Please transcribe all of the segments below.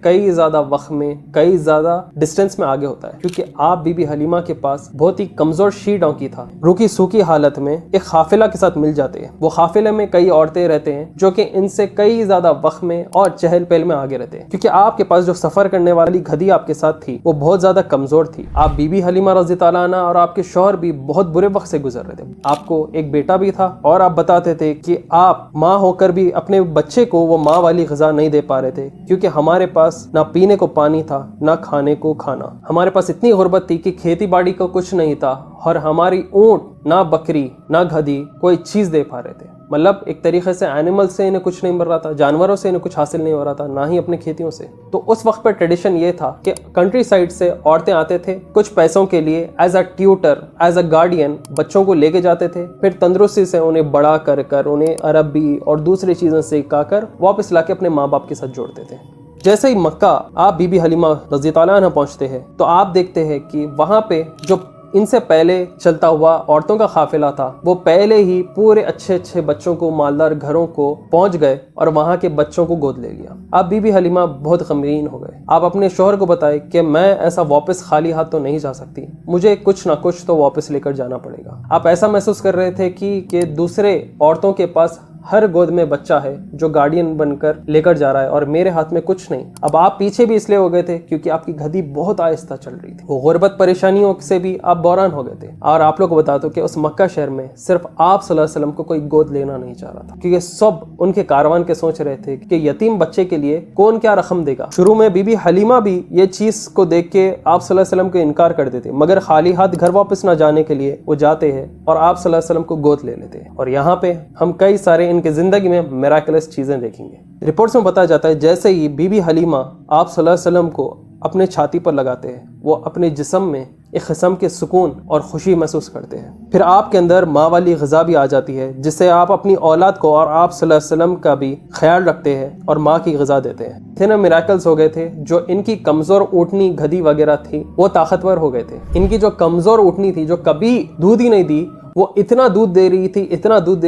کئی زیادہ وقت میں کئی زیادہ ڈسٹینس میں آگے ہوتا ہے، کیونکہ آپ بی بی حلیمہ کے پاس بہت ہی کمزور شی ڈونکی تھا، روکی سوکی حالت میں ایک قافلہ کے ساتھ مل جاتے ہیں۔ وہ قافلے میں کئی عورتیں رہتے ہیں جو کہ ان سے کئی زیادہ وقت میں اور چہل پہل میں آگے رہتے ہیں، کیونکہ آپ کے پاس جو سفر کرنے والی گدھی آپ کے ساتھ تھی وہ بہت زیادہ کمزور تھی۔ آپ بی بی حلیمہ رضی تعالیٰ عنہ اور آپ کے شوہر بھی بہت برے وقت سے گزر رہے تھے۔ آپ کو ایک بیٹا بھی تھا اور آپ بتاتے تھے کہ آپ ماں ہو کر بھی اپنے بچے کو وہ ماں والی غذا نہیں دے پا رہے تھے، کیونکہ ہمارے پاس نہ پینے کو پانی تھا نہ کھانے کو کھانا، ہمارے پاس اتنی غربت تھی کہ کھیتی باڑی کو کچھ نہیں تھا، اور ہماری اونٹ نہ بکری نہ گدھی کوئی چیز دے پا رہے تھے۔ مطلب ایک طریقے سے اینیمل سے انہیں کچھ نہیں مل رہا تھا، جانوروں سے انہیں کچھ حاصل نہیں ہو رہا تھا، نہ ہی اپنے کھیتیوں سے۔ تو اس وقت پہ ٹریڈیشن یہ تھا کہ کنٹری سائڈ سے عورتیں آتے تھے کچھ پیسوں کے لیے، as a tutor as a guardian بچوں کو لے کے جاتے تھے، پھر تندرستی سے انہیں بڑا کر کر انہیں عربی اور دوسری چیزیں سکھا کر واپس لا کے اپنے ماں باپ کے ساتھ جوڑتے تھے۔ جیسے ہی مکہ آپ بی بی حلیمہ رضی تعالیٰ عنہ پہنچتے ہیں تو آپ دیکھتے ہیں کہ وہاں پہ جو ان سے پہلے چلتا ہوا عورتوں کا قافلہ تھا وہ پہلے ہی پورے اچھے اچھے بچوں کو، مالدار گھروں کو پہنچ گئے اور وہاں کے بچوں کو گود لے لیا۔ آپ بی بی حلیمہ بہت غمگین ہو گئے۔ آپ اپنے شوہر کو بتائے کہ میں ایسا واپس خالی ہاتھ تو نہیں جا سکتی، مجھے کچھ نہ کچھ تو واپس لے کر جانا پڑے گا۔ آپ ایسا محسوس کر رہے تھے کہ دوسرے عورتوں کے پاس ہر گود میں بچہ ہے جو گارڈین بن کر لے کر جا رہا ہے اور میرے ہاتھ میں کچھ نہیں۔ اب آپ پیچھے بھی اس لیے ہو گئے تھے کیونکہ آپ کی گدھی بہت آہستہ چل رہی تھی، وہ غربت پریشانیوں سے بھی آپ بحران ہو گئے تھے۔ اور آپ لوگ کو بتا دو کہ اس مکہ شہر میں صرف آپ صلی اللہ علیہ وسلم کو کوئی گود لینا نہیں چاہ رہا تھا، کیونکہ سب ان کے کاروان کے سوچ رہے تھے کہ یتیم بچے کے لیے کون کیا رقم دے گا۔ شروع میں بی بی حلیمہ بھی یہ چیز کو دیکھ کے آپ صلی اللہ علیہ وسلم کو انکار کر دیتے، مگر خالی ہاتھ گھر واپس نہ جانے کے لیے وہ جاتے ہیں اور آپ صلی اللہ علیہ وسلم کو گود لے لیتے ہیں۔ اور یہاں پہ ہم کئی سارے ان کے زندگی میں میراکلس چیزیں دیکھیں گے۔ رپورٹس میں بتایا جاتا ہے جیسے ہی بی بی حلیمہ آپ صلی اللہ علیہ وسلم کو اپنے چھاتی پر لگاتے ہیں وہ اپنے جسم میں ایک قسم کے سکون اور خوشی محسوس کرتے ہیں۔ پھر آپ کے اندر ماں والی غذا بھی آ جاتی ہے جس سے آپ اپنی اولاد کو اور آپ صلی اللہ علیہ وسلم کا بھی خیال رکھتے ہیں اور ماں کی غذا دیتے ہیں۔ تھے نا میراکلز ہو گئے تھے، جو ان کی کمزور اونٹنی گدھی وغیرہ تھی وہ طاقتور ہو گئے تھے۔ ان کی جو کمزور اونٹنی تھی جو کبھی دودھ ہی نہیں دی وہ اتنا دودھ دے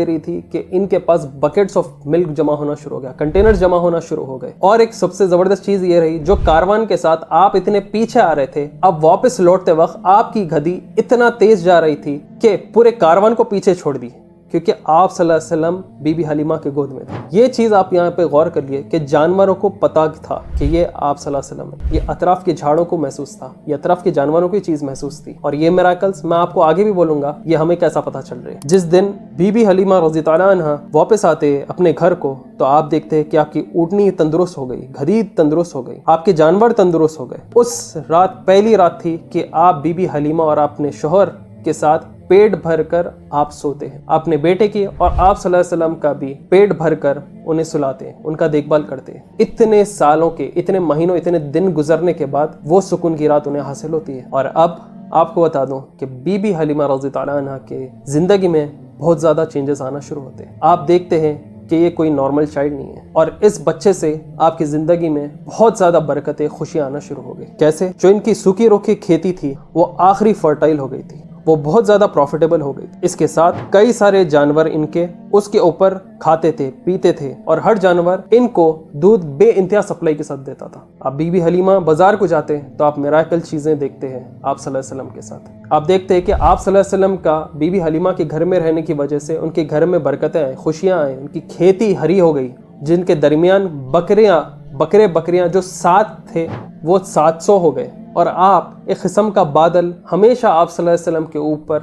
رہی تھی کہ ان کے پاس بکیٹس آف ملک جمع ہونا شروع ہو گیا، کنٹینرز جمع ہونا شروع ہو گئے۔ اور ایک سب سے زبردست چیز یہ رہی، جو کاروان کے ساتھ آپ اتنے پیچھے آ رہے تھے، اب واپس لوٹتے وقت آپ کی گدھی اتنا تیز جا رہی تھی کہ پورے کاروان کو پیچھے چھوڑ دی، کیونکہ آپ صلی اللہ علیہ وسلم بی بی حلیمہ کے گود میں تھے۔ یہ چیز آپ یہاں پہ غور کر لیے کہ جانوروں کو پتہ تھا کہ یہ آپ صلی اللہ علیہ وسلم ہے، یہ اطراف کے جھاڑوں کو محسوس تھا، یہ اطراف کے جانوروں کی چیز محسوس تھی۔ اور یہ میراکلز میں آپ کو آگے بھی بولوں گا یہ ہمیں کیسا پتہ چل رہے ہیں۔ جس دن بی بی حلیمہ رضی تعالیٰ عنہ واپس آتے اپنے گھر کو تو آپ دیکھتے ہیں کہ آپ کی اونٹنی تندرست ہو گئی، گدھی تندرست ہو گئی، آپ کے جانور تندرست ہو گئے۔ اس رات پہلی رات تھی کہ آپ بی بی حلیمہ اور اپنے شوہر کے ساتھ پیٹ بھر کر آپ سوتے ہیں، اپنے بیٹے کی اور آپ صلی اللہ علیہ وسلم کا بھی پیٹ بھر کر انہیں سلاتے ہیں، ان کا دیکھ بھال کرتے ہیں۔ اتنے سالوں کے، اتنے مہینوں، اتنے دن گزرنے کے بعد وہ سکون کی رات انہیں حاصل ہوتی ہے۔ اور اب آپ کو بتا دوں کہ بی بی حلیمہ رضی تعالیٰ عنہ کے زندگی میں بہت زیادہ چینجز آنا شروع ہوتے ہیں۔ آپ دیکھتے ہیں کہ یہ کوئی نارمل چائلڈ نہیں ہے، اور اس بچے سے آپ کی زندگی میں بہت زیادہ برکتیں، خوشیاں آنا شروع ہو گئی۔ کیسے؟ جو ان کی سوکھی روکھی کھیتی تھی وہ آخری فرٹائل ہو گئی تھی، وہ بہت زیادہ پروفیٹیبل ہو گئی۔ اس کے ساتھ کئی سارے جانور ان کے اس کے اوپر کھاتے تھے، پیتے تھے، اور ہر جانور ان کو دودھ بے انتہا سپلائی کے ساتھ دیتا تھا۔ آپ بی بی حلیمہ بازار کو جاتے ہیں تو آپ میراکل چیزیں دیکھتے ہیں آپ صلی اللہ علیہ وسلم کے ساتھ۔ آپ دیکھتے ہیں کہ آپ صلی اللہ علیہ وسلم کا بی بی حلیمہ کے گھر میں رہنے کی وجہ سے ان کے گھر میں برکتیں آئیں، خوشیاں آئیں، ان کی کھیتی ہری ہو گئی، جن کے درمیان بکریاں جو 7 تھے وہ 700 ہو گئے، اور آپ ایک قسم کا بادل ہمیشہ آپ صلی اللہ علیہ وسلم کے اوپر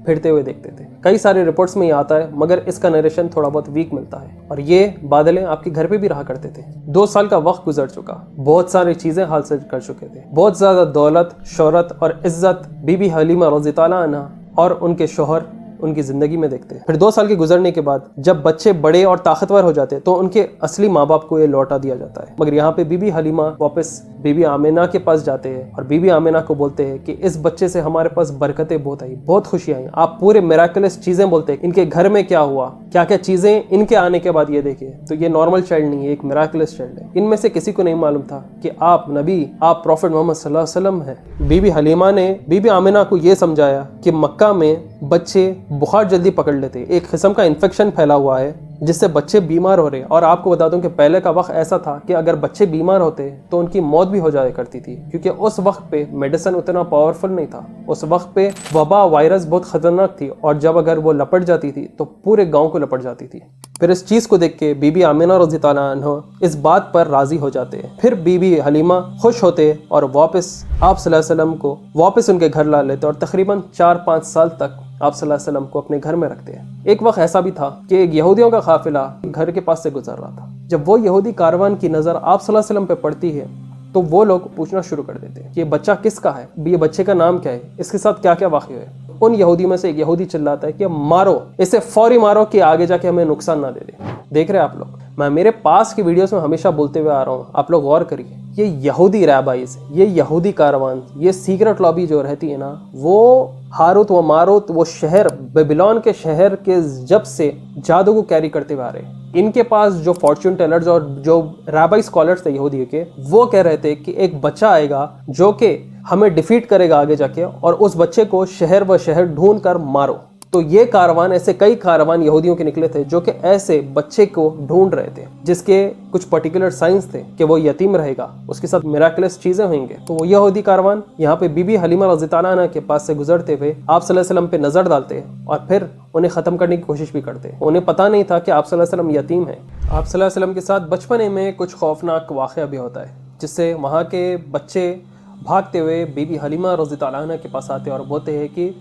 پھرتے ہوئے دیکھتے تھے۔ کئی سارے رپورٹس میں یہ آتا ہے مگر اس کا نریشن تھوڑا بہت ویک ملتا ہے، اور یہ بادلیں آپ کے گھر پہ بھی رہا کرتے تھے۔ 2 سال کا وقت گزر چکا، بہت ساری چیزیں حاصل کر چکے تھے، بہت زیادہ دولت، شہرت اور عزت بی بی حلیمہ رضی تعالیٰ عنہ اور ان کے شوہر ان کی زندگی میں دیکھتے ہیں۔ پھر 2 سال کے گزرنے کے بعد جب بچے بڑے اور طاقتور ہو جاتے تو ان کے اصلی ماں باپ کو یہ لوٹا دیا جاتا ہے، مگر یہاں پہ بی بی حلیمہ واپس بی بی آمینہ کے پاس جاتے ہیں اور بی بی آمینہ کو بولتے ہیں کہ اس بچے سے ہمارے پاس برکتیں بہت آئی، بہت خوشیاں آئیں۔ آپ پورے میراکلس چیزیں بولتے ہیں، ان کے گھر میں کیا ہوا، کیا کیا چیزیں ان کے آنے کے بعد یہ دیکھیں تو یہ نارمل چائلڈ نہیں ہے، ایک میراکلس چائلڈ ہے۔ ان میں سے کسی کو نہیں معلوم تھا کہ آپ نبی، آپ پروفٹ محمد صلی اللہ علیہ وسلم ہیں۔ بی بی حلیمہ نے بی بی آمینہ کو یہ سمجھایا کہ مکہ میں بچے بخار جلدی پکڑ لیتے، ایک قسم کا انفیکشن پھیلا ہوا ہے، جس سے بچے بیمار ہو رہے ہیں. اور آپ کو بتا دوں کہ پہلے کا وقت ایسا تھا کہ اگر بچے بیمار ہوتے تو ان کی موت بھی ہو جایا کرتی تھی, کیونکہ اس وقت پہ میڈیسن اتنا پاورفل نہیں تھا. اس وقت پہ وبا وائرس بہت خطرناک تھی, اور جب اگر وہ لپٹ جاتی تھی تو پورے گاؤں کو لپٹ جاتی تھی. پھر اس چیز کو دیکھ کے بی بی آمینہ رضی تعالیٰ عنہ اس بات پر راضی ہو جاتے ہیں. پھر بی بی حلیمہ خوش ہوتے اور واپس آپ صلی اللہ علیہ وسلم کو واپس ان کے گھر لا لیتے, اور تقریباً 4-5 سال تک آپ صلی اللہ علیہ وسلم کو اپنے گھر میں رکھتے ہیں. ایک وقت ایسا بھی تھا کہ ایک یہودیوں کا قافلہ گھر کے پاس سے گزر رہا تھا. جب وہ یہودی کاروان کی نظر آپ صلی اللہ علیہ وسلم پہ پڑتی ہے تو وہ لوگ پوچھنا شروع کر دیتے ہیں کہ یہ بچہ کس کا ہے, یہ بچے کا نام کیا ہے, اس کے ساتھ کیا کیا واقع ہے. ان یہودی میں سے ایک یہودی چلاتا ہے کہ مارو اسے, فوری مارو کہ آگے جا کے ہمیں نقصان نہ دے دے. دیکھ رہے آپ لوگ, میں میرے پاس کی ویڈیوز میں ہمیشہ بولتے ہوئے آ رہا ہوں, آپ لوگ غور کریے, یہ یہودی ریبائز, یہ یہودی کاروان, یہ سیکرٹ لابی جو رہتی ہے نا, وہ ہاروت و ماروت وہ شہر بیبیلون کے شہر کے جب سے جادو کو کیری کرتے ہوئے آ رہے ہیں. ان کے پاس جو فارچون ٹیلرز اور جو رابائی اسکالرز تھے یہودی کے, وہ کہہ رہے تھے کہ ایک بچہ آئے گا جو کہ ہمیں ڈیفیٹ کرے گا آگے جا کے, اور اس بچے کو شہر و شہر ڈھونڈ کر مارو. تو یہ کاروان, ایسے کئی کاروان یہودیوں کے نکلے تھے جو کہ ایسے بچے کو ڈھونڈ رہے تھے جس کے کچھ پرٹیکولر سائنس تھے کہ وہ یتیم رہے گا, اس کے ساتھ میراکلس چیزیں ہوئیں گے. تو وہ یہودی کاروان یہاں پہ بی بی حلیمہ رضی تعالیٰ عنہ کے پاس سے گزرتے ہوئے آپ صلی اللہ علیہ وسلم پہ نظر ڈالتے اور پھر انہیں ختم کرنے کی کوشش بھی کرتے. انہیں پتہ نہیں تھا کہ آپ صلی اللہ علیہ وسلم یتیم ہیں. آپ صلی اللہ علیہ وسلم کے ساتھ بچپنے میں کچھ خوفناک واقعہ بھی ہوتا ہے, جس سے وہاں کے بچے بھاگتے ہوئے بی بی حلیمہ رضی تعالیٰ عنہ کے پاس آتے اور بولتے ہیں کہ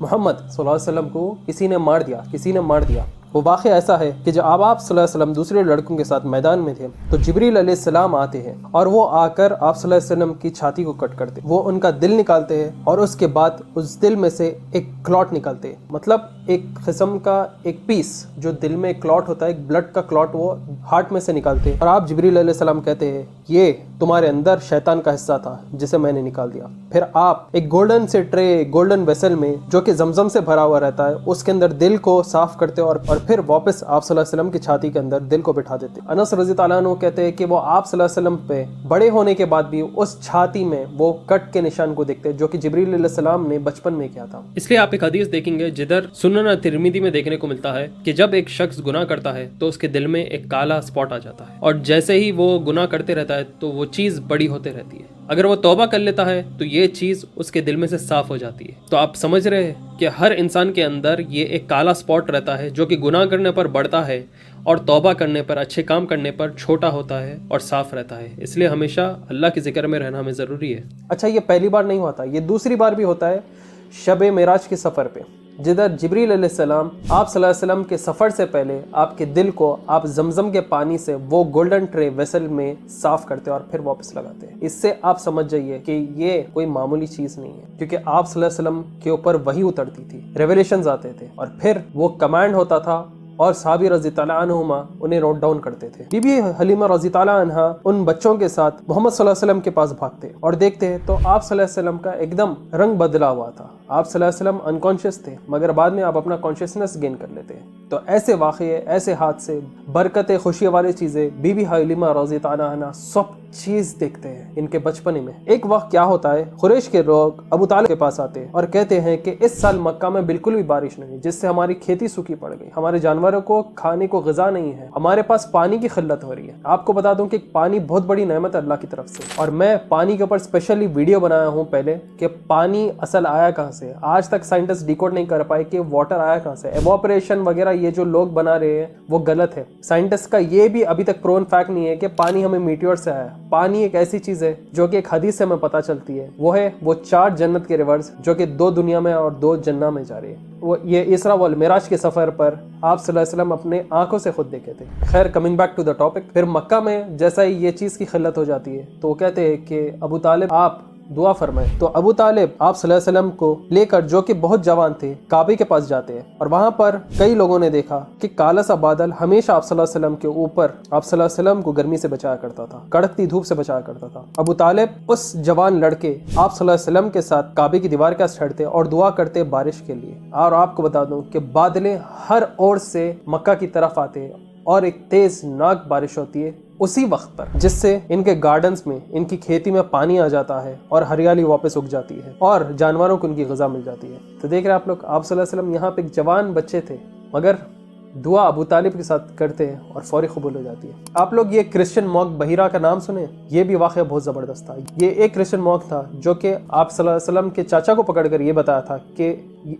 محمد صلی اللہ علیہ وسلم کو کسی نے مار دیا. وہ واقعہ ایسا ہے کہ جب آپ صلی اللہ علیہ وسلم دوسرے لڑکوں کے ساتھ میدان میں تھے تو جبریل علیہ السلام آتے ہیں اور وہ آ کر آپ صلی اللہ علیہ وسلم کی چھاتی کو کٹ کرتے, وہ ان کا دل نکالتے ہیں, اور اس کے بعد اس دل میں سے ایک کلاٹ نکالتے ہیں, مطلب ایک قسم کا ایک پیس جو دل میں ایک کلاٹ ہوتا ہے, ایک بلڈ کا کلاٹ, وہ ہارٹ میں سے نکالتے ہیں. اور آپ جبریل علیہ السلام کہتے ہیں یہ تمہارے اندر شیطان کا حصہ تھا جسے میں نے نکال دیا. پھر آپ ایک گولڈن سے ٹرے, گولڈن ویسل میں جو کہ زمزم سے بھرا ہوا رہتا ہے, اس کے اندر دل کو صاف کرتے اور پھر واپس آپ صلی اللہ علیہ وسلم کی چھاتی کے اندر دل کو بٹھا دیتے. انس رضی تعالیٰ عنہ کہتے ہیں کہ وہ آپ صلی اللہ علیہ وسلم پہ بڑے ہونے کے بعد بھی اس چھاتی میں وہ کٹ کے نشان کو دیکھتے جو کہ جبریل علیہ السلام نے بچپن میں کیا تھا. اس لیے آپ ایک حدیث دیکھیں گے جدھر سنن ترمذی میں دیکھنے کو ملتا ہے کہ جب ایک شخص گناہ کرتا ہے تو اس کے دل میں ایک کالا اسپاٹ آ جاتا ہے, اور جیسے ہی وہ گناہ کرتے رہتا ہے تو وہ چیز بڑی ہوتے رہتی ہے. اگر وہ توبہ کر لیتا ہے تو یہ چیز اس کے دل میں سے صاف ہو جاتی ہے. تو آپ سمجھ رہے ہیں کہ ہر انسان کے اندر یہ ایک کالا اسپاٹ رہتا ہے جو کہ گناہ کرنے پر بڑھتا ہے اور توبہ کرنے پر, اچھے کام کرنے پر چھوٹا ہوتا ہے اور صاف رہتا ہے. اس لیے ہمیشہ اللہ کے ذکر میں رہنا ہمیں ضروری ہے. اچھا, یہ پہلی بار نہیں ہوتا, یہ دوسری بار بھی ہوتا ہے شب معراج کے سفر پہ, جدھر جبریل علیہ السلام آپ صلی اللہ علیہ وسلم کے سفر سے پہلے آپ کے دل کو آپ زمزم کے پانی سے وہ گولڈن ٹرے ویسل میں صاف کرتے اور پھر واپس لگاتے ہیں. اس سے آپ سمجھ جائیے کہ یہ کوئی معمولی چیز نہیں ہے, کیونکہ آپ صلی اللہ علیہ وسلم کے اوپر وحی اترتی تھی, ریویلیشنز آتے تھے, اور پھر وہ کمانڈ ہوتا تھا اور صحابی رضی تعالیٰ عنہما انہیں نوٹ ڈاؤن کرتے تھے. بی بی حلیمہ رضی تعالیٰ عنہ ان بچوں کے ساتھ محمد صلی اللہ علیہ وسلم کے پاس بھاگتے اور دیکھتے ہیں تو آپ صلی اللہ علیہ وسلم کا ایک دم رنگ بدلا ہوا تھا. آپ صلی اللہ علیہ وسلم انکانشیس تھے, مگر بعد میں آپ اپنا کانشیسنس گین کر لیتے ہیں. تو ایسے واقعے, ایسے حادثے, برکتیں, خوشی والی چیزیں بی بی حلیمہ رضی تعالیٰ عنہ سب چیز دیکھتے ہیں ان کے بچپنے میں. ایک وقت کیا ہوتا ہے, قریش کے لوگ ابو طالب کے پاس آتے ہیں اور کہتے ہیں کہ اس سال مکہ میں بالکل بھی بارش نہیں, جس سے ہماری کھیتی سوکھی پڑ گئی, ہمارے جانوروں کو کھانے کو غذا نہیں ہے, ہمارے پاس پانی کی قلت ہو رہی ہے. آپ کو بتا دوں کہ پانی بہت بڑی نعمت ہے اللہ کی طرف سے, اور میں پانی کے اوپر اسپیشلی ویڈیو بنایا ہوں پہلے کہ پانی اصل آیا کہاں سے. آج تک سائنٹسٹ ڈیکوڈ نہیں کر پائے کہ واٹر آیا کہاں سے. ایواپریشن وغیرہ یہ جو لوگ بنا رہے ہیں وہ غلط ہے. سائنٹسٹ کا یہ بھی ابھی تک پرون فیکٹ نہیں ہے کہ پانی ہمیں میٹیور سے آیا. پانی ایک ایسی چیز ہے جو کہ ایک حدیث سے ہمیں پتہ چلتی ہے, وہ ہے وہ 4 جنت کے ریورز جو کہ 2 دنیا میں اور 2 جنہ میں جا رہے ہیں. وہ یہ اسراء والمعراج کے سفر پر آپ صلی اللہ علیہ وسلم اپنے آنکھوں سے خود دیکھے تھے. خیر, coming back to the topic, پھر مکہ میں جیسا ہی یہ چیز کی قلت ہو جاتی ہے تو وہ کہتے ہیں کہ ابو طالب آپ دعا فرمائے. تو ابو طالب آپ صلی اللہ علیہ وسلم کو لے کر, جو کہ بہت جوان تھے, کعبے کے پاس جاتے ہیں, اور وہاں پر کئی لوگوں نے دیکھا کہ کالا سا بادل ہمیشہ آپ صلی اللہ علیہ وسلم کے اوپر, آپ صلی اللہ علیہ وسلم کو گرمی سے بچایا کرتا تھا, کڑکتی دھوپ سے بچایا کرتا تھا. ابو طالب اس جوان لڑکے آپ صلی اللہ علیہ وسلم کے ساتھ کعبے کی دیوار کے پاس چڑھتے اور دعا کرتے بارش کے لیے. اور آپ کو بتا دوں کہ بادلیں ہر اور سے مکہ کی طرف آتے اور ایک تیز ناک بارش ہوتی ہے اسی وقت پر, جس سے ان کے گارڈنز میں, ان کی کھیتی میں پانی آ جاتا ہے اور ہریالی واپس اگ جاتی ہے اور جانوروں کو ان کی غذا مل جاتی ہے. تو دیکھ رہے ہیں آپ لوگ, آپ صلی اللہ علیہ وسلم یہاں پہ ایک جوان بچے تھے, مگر دعا ابو طالب کے ساتھ کرتے ہیں اور فوری قبول ہو جاتی ہے۔ آپ لوگ یہ کرسچن مونک بحیرہ کا نام سنیں، یہ بھی واقعہ بہت زبردست تھا۔ یہ ایک کرسچن مونک تھا جو کہ آپ صلی اللہ علیہ وسلم کے چاچا کو پکڑ کر یہ بتایا تھا کہ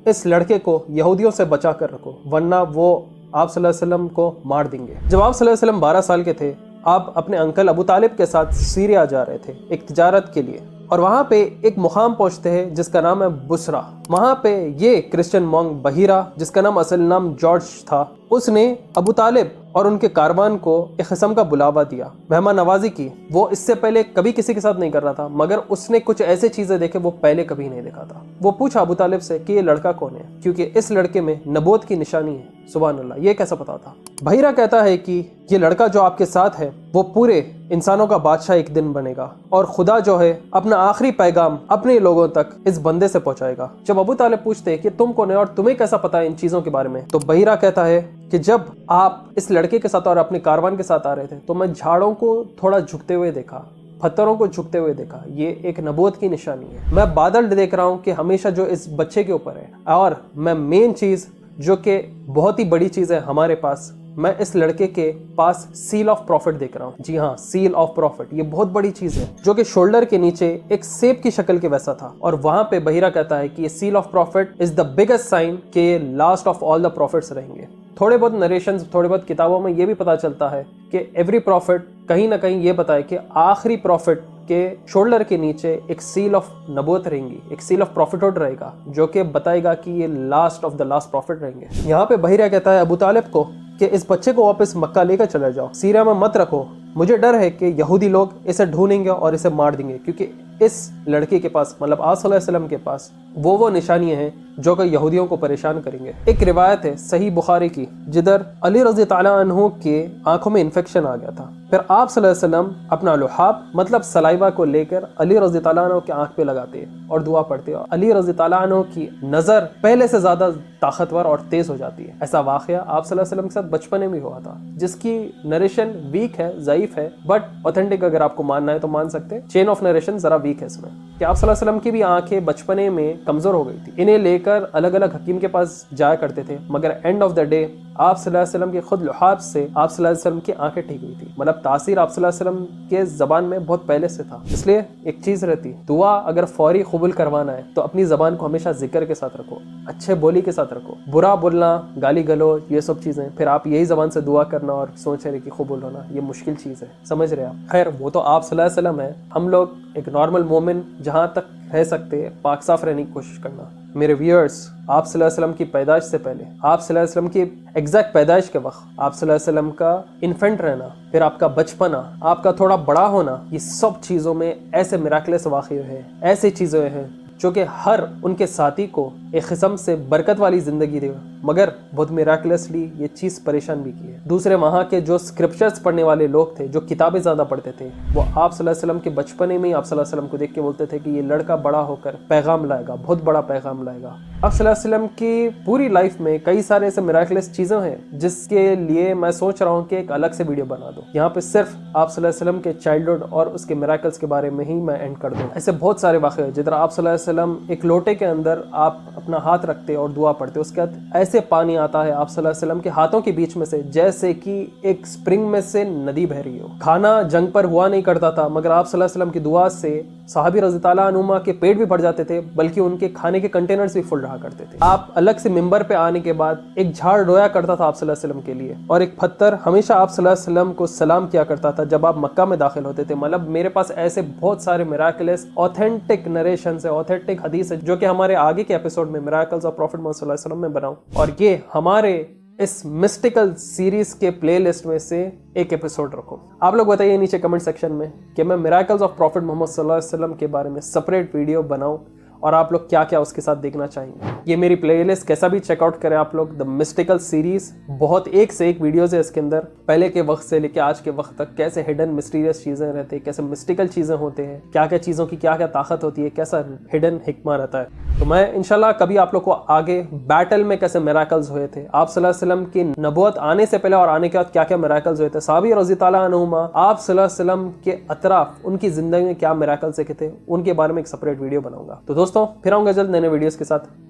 اس لڑکے کو یہودیوں سے بچا کر رکھو ورنہ وہ آپ صلی اللہ علیہ وسلم کو مار دیں گے۔ جب آپ صلی اللہ علیہ وسلم 12 سال کے تھے، آپ اپنے انکل ابو طالب کے ساتھ سیریا جا رہے تھے ایک تجارت کے لیے، اور وہاں پہ ایک مقام پہنچتے ہیں جس کا نام ہے بسرا۔ وہاں پہ یہ کرسچن مونک بحیرہ جس کا نام اصل نام جارج تھا، اس نے ابو طالب اور ان کے کاروان کو ایک قسم کا بلاوا دیا، مہمان نوازی کی۔ وہ اس سے پہلے کبھی کسی کے ساتھ نہیں کر رہا تھا، مگر اس نے کچھ ایسے چیزیں دیکھے وہ پہلے کبھی نہیں دیکھا تھا۔ وہ پوچھا ابو طالب سے کہ یہ لڑکا کون ہے، کیونکہ اس لڑکے میں نبوت کی نشانی ہے۔ سبحان اللہ، یہ کیسا پتا تھا؟ بحیرہ کہتا ہے کہ یہ لڑکا جو آپ کے ساتھ ہے وہ پورے انسانوں کا بادشاہ ایک دن بنے گا، اور خدا جو ہے اپنا آخری پیغام اپنے لوگوں تک اس بندے سے پہنچائے گا۔ جب ابو طالب پوچھتے کہ تم کون ہے اور تمہیں کیسا پتا ہے ان چیزوں کے بارے میں، تو بحیرہ کہتا ہے کہ جب آپ اس لڑکے کے ساتھ اور اپنے کاروان کے ساتھ آ رہے تھے تو میں جھاڑوں کو تھوڑا جھکتے ہوئے دیکھا، پتھروں کو جھکتے ہوئے دیکھا، یہ ایک نبوت کی نشانی ہے۔ میں بادل دیکھ رہا ہوں کہ ہمیشہ جو اس بچے کے اوپر ہے، اور میں مین چیز جو کہ بہت ہی بڑی چیز ہے ہمارے پاس، میں اس لڑکے کے پاس سیل آف پروفٹ دیکھ رہا ہوں۔ جی ہاں، سیل آف پروفٹ، یہ بہت بڑی چیز ہے جو کہ شولڈر کے نیچے ایک سیب کی شکل کے ویسا تھا، اور وہاں پہ بحیرہ کہتا ہے کہ یہ seal of prophet is the biggest sign کہ یہ last of all the prophets رہیں گے۔ تھوڑے بہت نریشنز، تھوڑے بہت کتابوں میں یہ بھی پتا چلتا ہے کہ ایوری پروفٹ کہیں نہ کہیں یہ بتائے کہ آخری پروفٹ کے شولڈر کے نیچے ایک سیل آف نبوت رہیں گی، ایک سیل آف پروفٹہڈ رہے گا جو کہ بتائے گا کہ یہ last of the last profit رہیں گے۔ یہاں پہ بحیرہ کہتا ہے ابو طالب کو کہ اس بچے کو واپس مکہ لے کر چلے جاؤ، سیریا میں مت رکھو، مجھے ڈر ہے کہ یہودی لوگ اسے ڈھونڈیں گے اور اسے مار دیں گے، کیونکہ اس لڑکے کے پاس، مطلب آپ صلی اللہ علیہ وسلم کے پاس وہ نشانیاں ہیں جو کہ یہودیوں کو پریشان کریں گے۔ ایک روایت ہے صحیح بخاری کی، جدھر علی رضی تعالیٰ عنہ کے آنکھوں میں انفیکشن آ گیا تھا، پھر آپ صلی اللہ علیہ وسلم اپنا لحاف مطلب سلائیوا کو لے کر علی رضی تعالیٰ عنہ کے آنکھ پہ لگاتے ہیں اور دعا پڑھتے ہیں، علی رضی تعالیٰ عنہ کی نظر پہلے سے زیادہ طاقتور اور تیز ہو جاتی ہے۔ ایسا واقعہ آپ صلی اللہ علیہ وسلم کے ساتھ بچپنے میں ہوا تھا، جس کی نریشن ویک ہے، ضعیف ہے، بٹ اوتھینٹک اگر آپ کو ماننا ہے تو مان سکتے ہیں۔ چین آف نریشن ذرا ویک ہے اس میں، کہ آپ صلی اللہ علیہ وسلم کی بھی آنکھیں بچپنے میں کمزور ہو گئی تھی، انہیں لے کر الگ الگ حکیم کے پاس جایا کرتے تھے، مگر اینڈ آف دا ڈے آپ صلی اللہ علیہ وسلم کے خود لحاظ سے آپ صلی اللہ علیہ وسلم کی آنکھیں ٹھیک ہوئی تھی، مطلب تاثیر آپ صلی اللہ علیہ وسلم کے زبان میں بہت پہلے سے تھا۔ اس لیے ایک چیز رہتی، دعا اگر فوری قبول کروانا ہے تو اپنی زبان کو ہمیشہ ذکر کے ساتھ رکھو، اچھے بولی کے ساتھ رکھو، برا بولنا، گالی گلوچ، یہ سب چیزیں پھر آپ یہی زبان سے دعا کرنا اور سوچ رہے کہ قبول ہونا، یہ مشکل چیز ہے، سمجھ رہے آپ؟ خیر، وہ تو آپ صلی اللہ علیہ وسلم ہے، ہم لوگ ایک نارمل مومن جہاں تک رہ سکتے ہیں پاک صاف رہنے کی کوشش کرنا۔ میرے ویورز، آپ صلی اللہ علیہ وسلم کی پیدائش سے پہلے، آپ صلی اللہ علیہ وسلم کی ایگزیکٹ پیدائش کے وقت، آپ صلی اللہ علیہ وسلم کا انفینٹ رہنا، پھر آپ کا بچپنا، آپ کا تھوڑا بڑا ہونا، یہ سب چیزوں میں ایسے میراکلس واقع ہیں، ایسی چیزیں ہیں جو کہ ہر ان کے ساتھی کو ایک قسم سے برکت والی زندگی دے، مگر بہت میراکلسلی یہ چیز پریشان بھی کی ہے۔ دوسرے وہاں کے جو اسکرپچرز پڑھنے والے لوگ تھے، جو کتابیں زیادہ پڑھتے تھے، وہ آپ صلی اللہ علیہ وسلم کے بچپنے میں ہی آپ صلی اللہ علیہ وسلم کو دیکھ کے بولتے تھے کہ یہ لڑکا بڑا ہو کر پیغام لائے گا، بہت بڑا پیغام لائے گا۔ آپ صلی اللہ علیہ وسلم کی پوری لائف میں کئی سارے ایسے میراکلس چیزیں ہیں جس کے لیے میں سوچ رہا ہوں کہ ایک الگ سے ویڈیو بنا دوں۔ یہاں پہ صرف آپ صلی اللہ علیہ وسلم کے چائلڈہڈ اور اس کے میراکلس کے بارے میں ہی میں اینڈ کر دوں۔ ایسے بہت سارے واقعے ہیں جدھر آپ صلی اللہ علیہ وسلم ایک لوٹے کے اندر آپ اپنا ہاتھ رکھتے اور دعا پڑھتے، اس کے بعد ایسے پانی آتا ہے آپ صلی اللہ علیہ وسلم کے ہاتھوں کے بیچ میں سے جیسے کہ ایک سپرنگ میں سے ندی بہ رہی ہو۔ کھانا جنگ پر ہوا نہیں کرتا تھا، مگر آپ صلی اللہ علیہ وسلم کی دعا سے صحابی رضی تعالیٰ عنہما کے پیٹ بھی بھر جاتے تھے، بلکہ ان کے کھانے کے کنٹینرز بھی فل رہا کرتے تھے۔ آپ الگ سے ممبر پہ آنے کے بعد ایک جھاڑ رویا کرتا تھا آپ صلی اللہ علیہ وسلم کے لیے، اور ایک پتھر ہمیشہ آپ صلی اللہ علیہ وسلم کو سلام کیا کرتا تھا جب آپ مکہ میں داخل ہوتے تھے۔ مطلب میرے پاس ایسے بہت سارے میراکلس اوتھینٹک نریشنز ہے، اوتھینٹک حدیث ہے، جو کہ ہمارے آگے کے ایپیسوڈ میں میراکلز آف پروفٹ محمد صلی اللہ علیہ وسلم میں بناؤں، اور یہ ہمارے اس مسٹیکل سیریز کے پلے لسٹ میں سے ایک ایپیسوڈ رکھو۔ آپ لوگ بتائیے نیچے کمنٹ سیکشن میں کہ میں میراکلز آف پروفٹ محمد صلی اللہ علیہ وسلم کے بارے میں سپریٹ ویڈیو بناؤں، اور آپ لوگ کیا کیا اس کے ساتھ دیکھنا چاہیں گے۔ یہ میری پلے لسٹ کیسا بھی چیک آؤٹ کریں آپ لوگ، دا مسٹیکل سیریز، بہت ایک سے ایک ویڈیوز ہے اس کے اندر، پہلے کے وقت سے لے کے آج کے وقت تک کیسے ہڈن مسٹیریس چیزیں رہتے ہیں، کیسے مسٹیکل چیزیں ہوتے ہیں، کیا کیا چیزوں کی کیا کیا طاقت ہوتی ہے، کیسا ہڈن حکمہ رہتا ہے۔ تو میں انشاءاللہ کبھی آپ لوگ کو آگے بیٹل میں کیسے میراکلز ہوئے تھے، آپ صلی اللہ علیہ وسلم کی نبوت آنے سے پہلے اور آنے کے بعد کیا کیا میراکلز ہوئے تھے، صحابی رضی تعالیٰ عنہما آپ صلی اللہ علیہ وسلم کے اطراف ان کی زندگی میں کیا میراکلز دیکھے تھے، ان کے بارے میں ایک سپریٹ ویڈیو بناؤں گا۔ تو دوستوں، پھر آؤں گا جلد نئے ویڈیوز کے ساتھ۔